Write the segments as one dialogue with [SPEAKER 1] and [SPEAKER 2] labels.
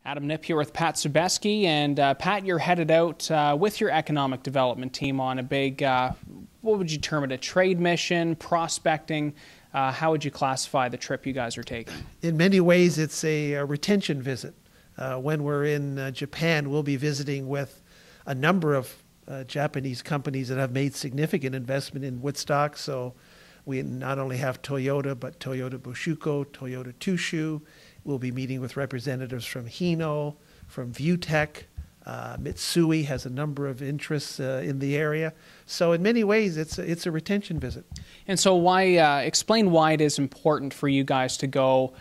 [SPEAKER 1] Adam Nip here with Pat Sobeski, and Pat, you're headed out with your economic development team on a big, what would you term it, a trade mission, prospecting? How would you classify the trip you guys are taking?
[SPEAKER 2] In many ways, it's a retention visit. When we're in Japan, we'll be visiting with a number of Japanese companies that have made significant investment in Woodstock. So we not only have Toyota, but Toyota Bushuko, Toyota Tushu. We'll be meeting with representatives from Hino, from Viewtech. Mitsui has a number of interests in the area. So in many ways, it's a retention visit.
[SPEAKER 1] And so why, explain why it is important for you guys to go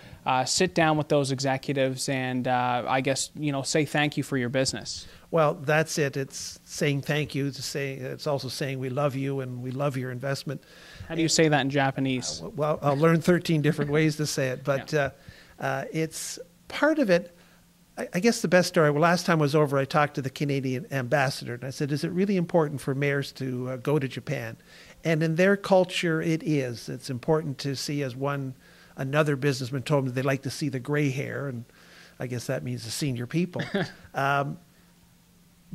[SPEAKER 1] sit down with those executives and I guess, say thank you for your business.
[SPEAKER 2] Well, that's it. It's saying thank you. It's also saying we love you and we love your investment.
[SPEAKER 1] How do you say that in Japanese?
[SPEAKER 2] Well, I'll learn 13 different ways to say it, but it's part of it. I guess the best story, last time I was over, I talked to the Canadian ambassador, and I said, is it really important for mayors to go to Japan? And in their culture, it is. It's important to see, as another businessman told me, they like to see the gray hair, and I guess that means the senior people.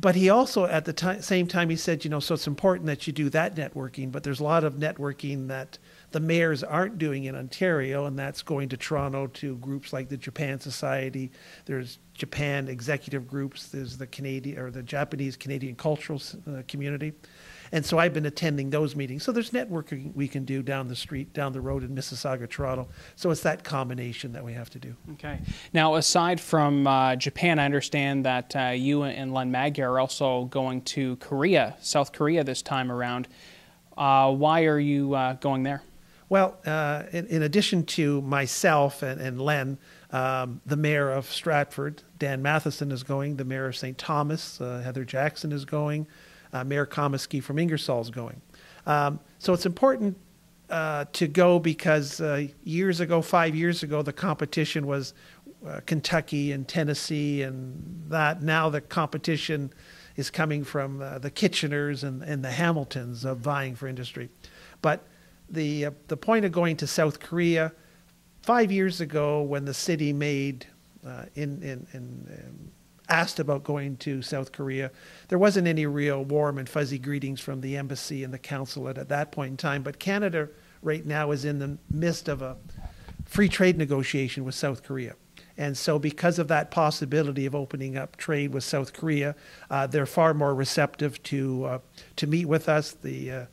[SPEAKER 2] But he also, at the same time, he said, so it's important that you do that networking, but there's a lot of networking that the mayors aren't doing in Ontario, and that's going to Toronto to groups like the Japan Society. There's Japan executive groups. There's the Canadian or the Japanese Canadian cultural community. And so I've been attending those meetings. So there's networking we can do down the street, down the road in Mississauga, Toronto. So it's that combination that we have to do.
[SPEAKER 1] Okay. Now, aside from Japan, I understand that you and Len Magyar are also going to Korea, South Korea this time around. Why are you going there?
[SPEAKER 2] Well, in addition to myself and Len, the mayor of Stratford, Dan Matheson, is going. The mayor of St. Thomas, Heather Jackson, is going. Mayor Sobeski from Ingersoll is going. So it's important to go because 5 years ago, the competition was Kentucky and Tennessee, and that now the competition is coming from the Kitcheners and the Hamiltons of vying for industry. But the point of going to South Korea, 5 years ago, when the city made asked about going to South Korea, there wasn't any real warm and fuzzy greetings from the embassy and the consulate at that point in time. But Canada right now is in the midst of a free trade negotiation with South Korea. And so because of that possibility of opening up trade with South Korea, they're far more receptive to meet with us. The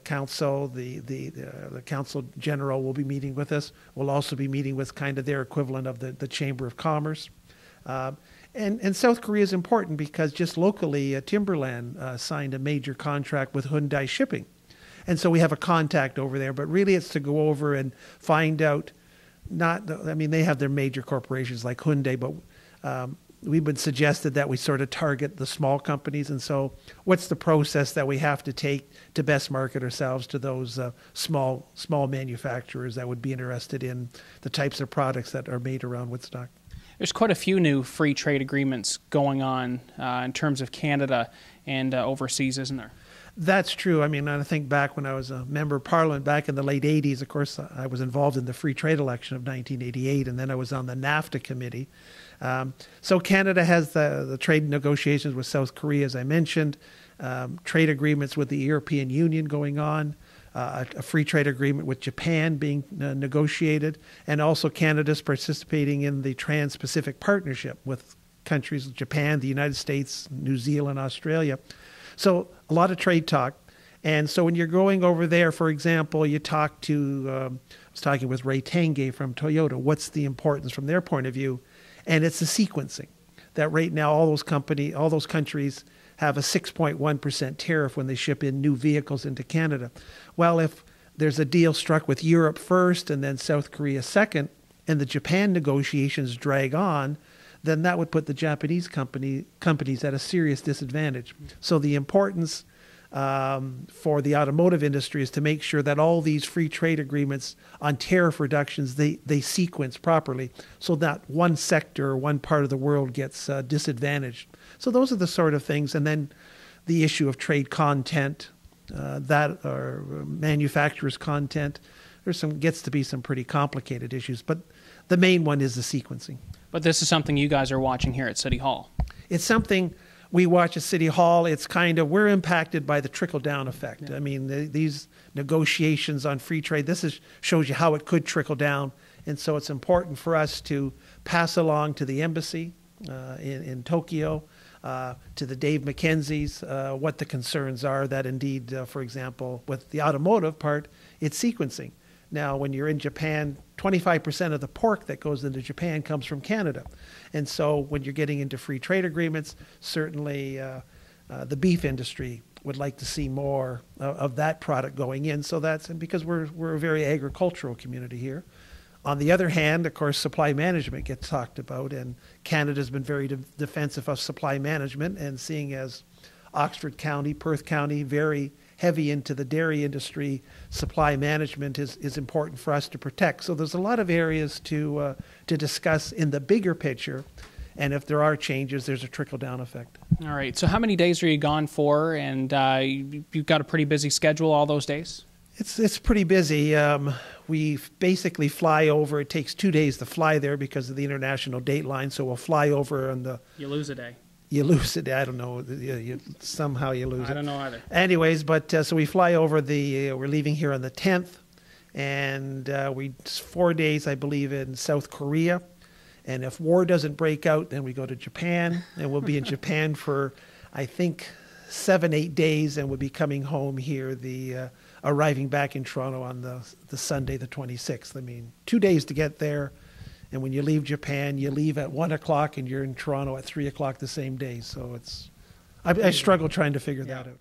[SPEAKER 2] council, the council general will be meeting with us. We'll also be meeting with kind of their equivalent of the Chamber of Commerce. And South Korea is important because just locally, Timberland signed a major contract with Hyundai Shipping. And so we have a contact over there, but really it's to go over and find out, they have their major corporations like Hyundai, but we've been suggested that we sort of target the small companies. And so what's the process that we have to take to best market ourselves to those small manufacturers that would be interested in the types of products that are made around Woodstock?
[SPEAKER 1] There's quite a few new free trade agreements going on in terms of Canada and overseas, isn't there? That's
[SPEAKER 2] true. I think back when I was a member of Parliament back in the late 80s, of course, I was involved in the free trade election of 1988, and then I was on the NAFTA committee. So Canada has the trade negotiations with South Korea, as I mentioned, trade agreements with the European Union going on, a free trade agreement with Japan being negotiated, and also Canada's participating in the Trans-Pacific Partnership with countries like Japan, the United States, New Zealand, Australia. So a lot of trade talk. And so when you're going over there, for example, you talk to, I was talking with Ray Tange from Toyota, what's the importance from their point of view? And it's the sequencing. That right now all those countries have a 6.1% tariff when they ship in new vehicles into Canada. Well, if there's a deal struck with Europe first and then South Korea second, and the Japan negotiations drag on, then that would put the Japanese companies at a serious disadvantage. So the importance for the automotive industry is to make sure that all these free trade agreements on tariff reductions, they sequence properly so that one sector or one part of the world gets disadvantaged. So those are the sort of things. And then the issue of trade content, manufacturers' content, gets to be some pretty complicated issues. But the main one is the sequencing.
[SPEAKER 1] But this is something you guys are watching here at City Hall.
[SPEAKER 2] It's something we watch at City Hall. It's kind of, we're impacted by the trickle-down effect. Yeah. I mean, these negotiations on free trade, shows you how it could trickle down. And so it's important for us to pass along to the embassy in Tokyo, to the Dave McKenzie's, what the concerns are that indeed, for example, with the automotive part, it's sequencing. Now, when you're in Japan, 25% of the pork that goes into Japan comes from Canada. And so when you're getting into free trade agreements, certainly the beef industry would like to see more of that product going in. So that's because we're a very agricultural community here. On the other hand, of course, supply management gets talked about, and Canada's been very defensive of supply management, and seeing as Oxford County, Perth County, very heavy into the dairy industry, supply management is important for us to protect. So there's a lot of areas to discuss in the bigger picture, and if there are changes, there's a trickle-down effect.
[SPEAKER 1] All right. So how many days are you gone for, and you've got a pretty busy schedule all those days?
[SPEAKER 2] It's pretty busy. We basically fly over. It takes 2 days to fly there because of the international date line. So we'll fly over on the.
[SPEAKER 1] You lose a day.
[SPEAKER 2] You lose it. I don't know. Somehow you lose it.
[SPEAKER 1] I don't know either.
[SPEAKER 2] Anyways, but so we fly over we're leaving here on the 10th, and 4 days, I believe, in South Korea. And if war doesn't break out, then we go to Japan, and we'll be in Japan for, I think, 7-8 days, and we'll be coming home here, arriving back in Toronto on the Sunday, the 26th. I mean, 2 days to get there. And when you leave Japan, you leave at 1 o'clock and you're in Toronto at 3 o'clock the same day. So I struggle trying to figure that out.